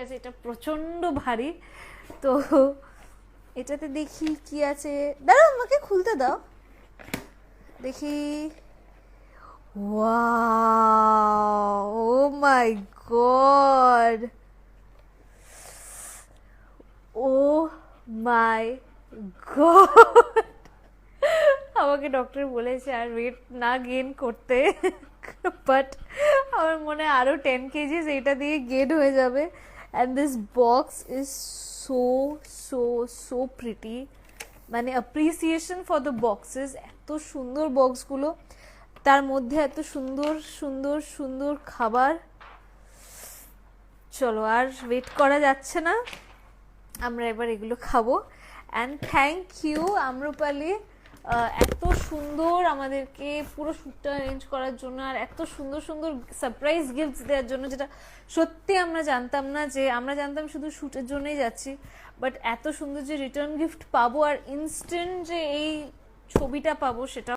আছে, এটা প্রচন্ড ভারী। তো এটাতে দেখি কি আছে, দাঁড়াও আমাকে খুলতে দাও, দেখি। ওয়াও, ও মাই গড, ও মাই গড। আমাকে ডক্টর বলেছে আর ওয়েট না গেইন করতে, বাট আমার মনে হয় আরো 10 কেজিস এটা দিয়ে গেইন হয়ে যাবে। And this box is so so so pretty, মানে অ্যাপ্রিসিয়েশন ফর দ্য বক্সেস। এত সুন্দর বক্সগুলো, তার মধ্যে এত সুন্দর সুন্দর সুন্দর খাবার। চলো আর ওয়েট করা যাচ্ছে না, আমরা এবার এগুলো খাবো। অ্যান্ড থ্যাংক ইউ আম্রপালি, এত সুন্দর আমাদেরকে পুরো শ্যুটটা অ্যারেঞ্জ করার জন্য, আর এত সুন্দর সুন্দর সারপ্রাইজ গিফটস দেওয়ার জন্য, যেটা সত্যি আমরা জানতাম না। যে আমরা জানতাম শুধু শ্যুটের জন্যই যাচ্ছি, বাট এত সুন্দর যে রিটার্ন গিফট পাবো আর ইনস্ট্যান্ট যে এই ছবিটা পাবো, সেটা